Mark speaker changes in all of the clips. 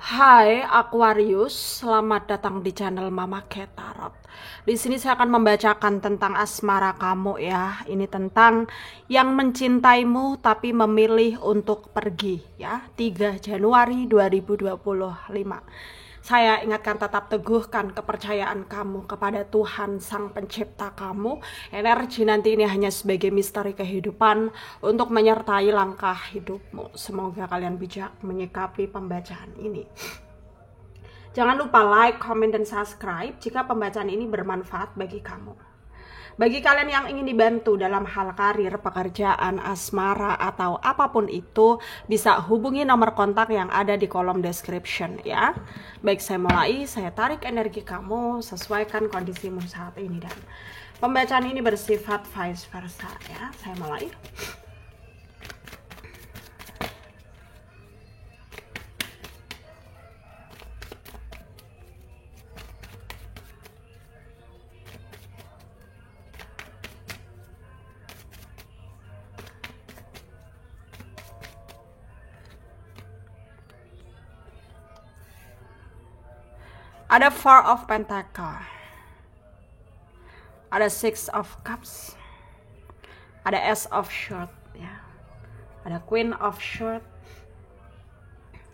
Speaker 1: Hai Aquarius, selamat datang di channel Mama Cat Tarot. Di sini saya akan membacakan tentang asmara kamu ya. Ini tentang yang mencintaimu tapi memilih untuk pergi ya. 3 Januari 2025. Saya ingatkan, tetap teguhkan kepercayaan kamu kepada Tuhan Sang Pencipta kamu. Energi nanti ini hanya sebagai misteri kehidupan untuk menyertai langkah hidupmu. Semoga kalian bijak menyikapi pembacaan ini. Jangan lupa like, comment, dan subscribe jika pembacaan ini bermanfaat bagi kamu. Bagi kalian yang ingin dibantu dalam hal karir, pekerjaan, asmara, atau apapun itu, bisa hubungi nomor kontak yang ada di kolom description ya. Baik, saya mulai. Saya tarik energi kamu, sesuaikan kondisimu saat ini. Dan pembacaan ini bersifat vice versa ya. Saya mulai. Ada Four of Pentacle, ada Six of Cups, ada Ace of Swords ya, ada Queen of Swords,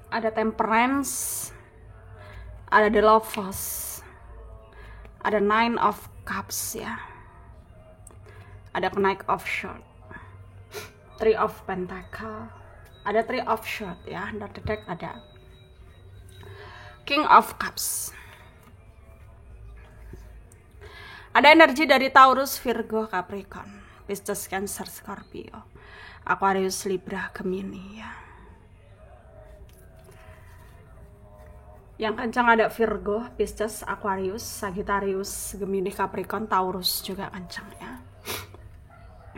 Speaker 1: ada Temperance, ada The Lovers, ada Nine of Cups ya, ada Knight of Swords, Three of Pentacle, ada Three of Swords ya, dan the deck ada King of Cups. Ada energi dari Taurus, Virgo, Capricorn, Pisces, Cancer, Scorpio, Aquarius, Libra, Gemini ya. Yang kencang ada Virgo, Pisces, Aquarius, Sagittarius, Gemini, Capricorn, Taurus juga kencang ya.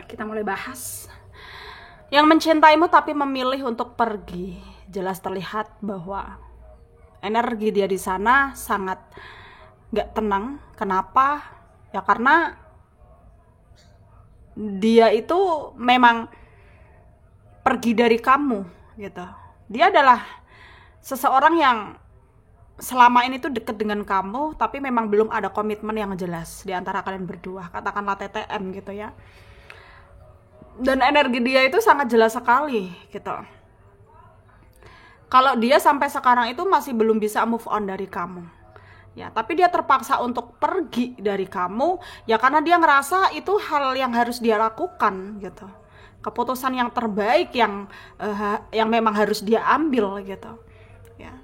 Speaker 1: Kita mulai bahas. Yang mencintaimu tapi memilih untuk pergi. Jelas terlihat bahwa energi dia di sana sangat gak tenang. Kenapa? Ya karena dia itu memang pergi dari kamu gitu. Dia adalah seseorang yang selama ini tuh deket dengan kamu, tapi memang belum ada komitmen yang jelas di antara kalian berdua. Katakanlah TTM gitu ya. Dan energi dia itu sangat jelas sekali gitu. Kalau dia sampai sekarang itu masih belum bisa move on dari kamu. Ya, tapi dia terpaksa untuk pergi dari kamu ya karena dia ngerasa itu hal yang harus dia lakukan gitu. Keputusan yang terbaik yang memang harus dia ambil gitu. Ya.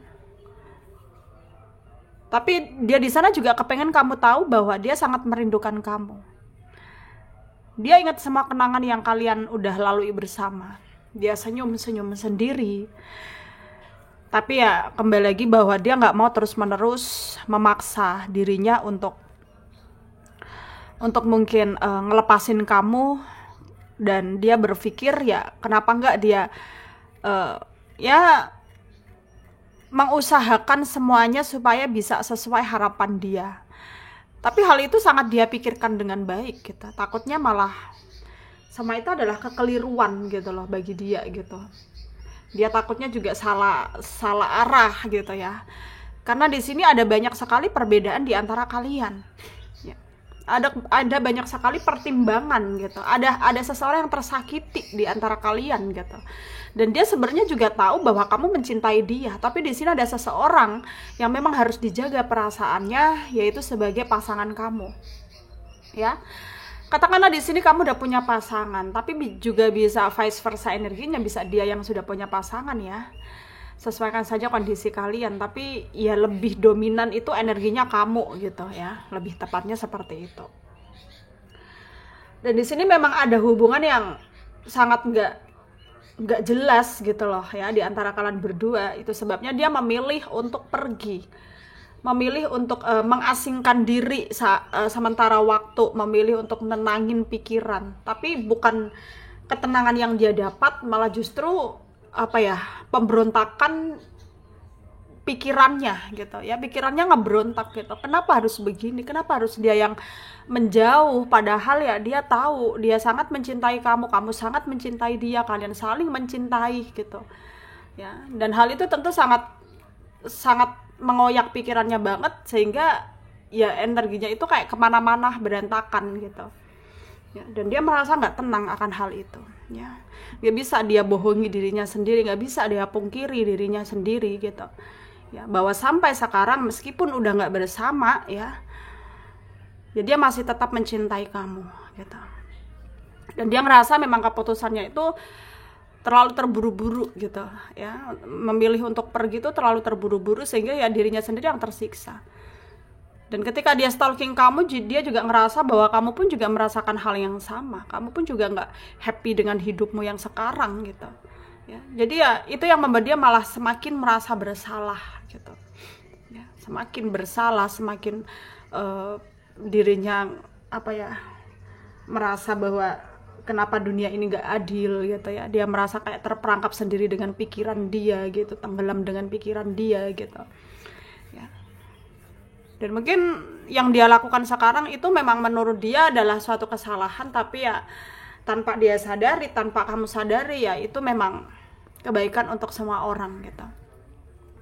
Speaker 1: Tapi dia di sana juga kepengen kamu tahu bahwa dia sangat merindukan kamu. Dia ingat semua kenangan yang kalian udah lalui bersama. Dia senyum-senyum sendiri. Tapi ya kembali lagi bahwa dia nggak mau terus-menerus memaksa dirinya untuk mungkin ngelepasin kamu. Dan dia berpikir ya kenapa nggak dia ya mengusahakan semuanya supaya bisa sesuai harapan dia. Tapi hal itu sangat dia pikirkan dengan baik gitu. Takutnya malah sama itu adalah kekeliruan gitu loh bagi dia gitu. Dia takutnya juga salah arah gitu ya. Karena di sini ada banyak sekali perbedaan di antara kalian. Ya. Ada banyak sekali pertimbangan gitu. Ada seseorang yang tersakiti di antara kalian gitu. Dan dia sebenarnya juga tahu bahwa kamu mencintai dia, tapi di sini ada seseorang yang memang harus dijaga perasaannya, yaitu sebagai pasangan kamu. Ya. Katakanlah di sini kamu udah punya pasangan, tapi juga bisa vice versa energinya, bisa dia yang sudah punya pasangan ya. Sesuaikan saja kondisi kalian, tapi ya lebih dominan itu energinya kamu gitu ya. Lebih tepatnya seperti itu. Dan di sini memang ada hubungan yang sangat nggak jelas gitu loh ya di antara kalian berdua. Itu sebabnya dia memilih untuk pergi. Memilih untuk mengasingkan diri sementara waktu, memilih untuk menenangin pikiran. Tapi bukan ketenangan yang dia dapat, malah justru pemberontakan pikirannya gitu ya. Pikirannya ngeberontak gitu. Kenapa harus begini? Kenapa harus dia yang menjauh? Padahal ya dia tahu dia sangat mencintai kamu, kamu sangat mencintai dia, kalian saling mencintai gitu. Ya, dan hal itu tentu sangat sangat mengoyak pikirannya banget, sehingga ya energinya itu kayak kemana-mana, berantakan gitu ya. Dan dia merasa nggak tenang akan hal itu ya. Nggak bisa dia bohongi dirinya sendiri, nggak bisa dia pungkiri dirinya sendiri gitu ya, bahwa sampai sekarang meskipun udah nggak bersama ya dia masih tetap mencintai kamu gitu. Dan dia ngerasa memang keputusannya itu terlalu terburu-buru gitu ya, memilih untuk pergi itu terlalu terburu-buru, sehingga ya dirinya sendiri yang tersiksa. Dan ketika dia stalking kamu, dia juga ngerasa bahwa kamu pun juga merasakan hal yang sama, kamu pun juga nggak happy dengan hidupmu yang sekarang gitu ya. Jadi ya itu yang membuat dia malah semakin merasa bersalah gitu ya, semakin bersalah, semakin dirinya apa ya, merasa bahwa kenapa dunia ini nggak adil gitu ya. Dia merasa kayak terperangkap sendiri dengan pikiran dia gitu, tenggelam dengan pikiran dia gitu ya. Dan mungkin yang dia lakukan sekarang itu memang menurut dia adalah suatu kesalahan, tapi ya tanpa dia sadari, tanpa kamu sadari, ya itu memang kebaikan untuk semua orang gitu.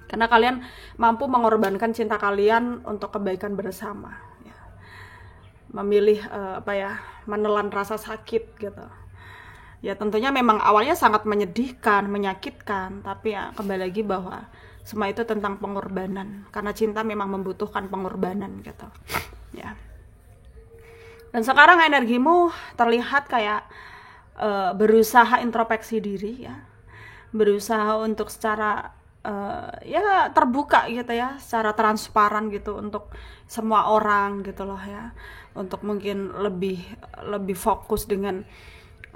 Speaker 1: Karena kalian mampu mengorbankan cinta kalian untuk kebaikan bersama ya. Memilih menelan rasa sakit gitu ya. Tentunya memang awalnya sangat menyedihkan, menyakitkan, tapi ya kembali lagi bahwa semua itu tentang pengorbanan, karena cinta memang membutuhkan pengorbanan gitu ya. Dan sekarang energimu terlihat kayak berusaha introspeksi diri ya, berusaha untuk secara ya terbuka gitu ya, secara transparan gitu untuk semua orang gitu loh ya, untuk mungkin lebih fokus dengan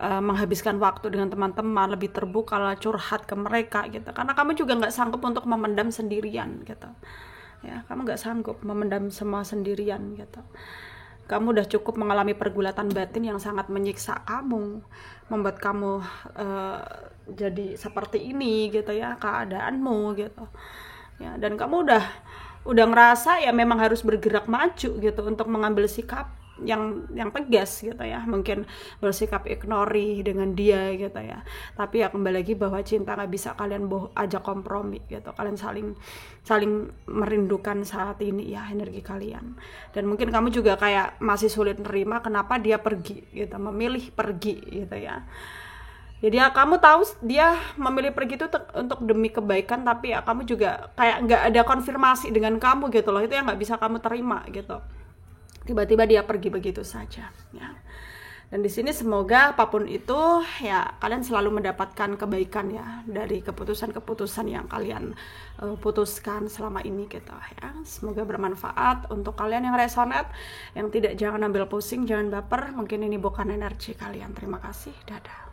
Speaker 1: menghabiskan waktu dengan teman-teman, lebih terbuka lah, curhat ke mereka gitu. Karena kamu juga nggak sanggup untuk memendam sendirian gitu ya, kamu nggak sanggup memendam semua sendirian gitu. Kamu udah cukup mengalami pergulatan batin yang sangat menyiksa kamu, membuat kamu jadi seperti ini gitu ya, keadaanmu gitu ya. Dan kamu udah ngerasa ya memang harus bergerak maju gitu untuk mengambil sikap yang tegas gitu ya. Mungkin bersikap ignori dengan dia gitu ya, tapi ya kembali lagi bahwa cinta nggak bisa kalian ajak kompromi gitu. Kalian saling merindukan saat ini ya, energi kalian. Dan mungkin kamu juga kayak masih sulit nerima kenapa dia pergi gitu, memilih pergi gitu ya. Jadi ya kamu tahu dia memilih pergi itu untuk demi kebaikan, tapi ya kamu juga kayak nggak ada konfirmasi dengan kamu gitu loh. Itu yang nggak bisa kamu terima gitu. Tiba-tiba dia pergi begitu saja ya. Dan di sini semoga apapun itu ya kalian selalu mendapatkan kebaikan ya dari keputusan-keputusan yang kalian putuskan selama ini gitu ya. Semoga bermanfaat untuk kalian yang resonate, yang tidak, jangan ambil pusing, jangan baper, mungkin ini bukan energi kalian. Terima kasih, dadah.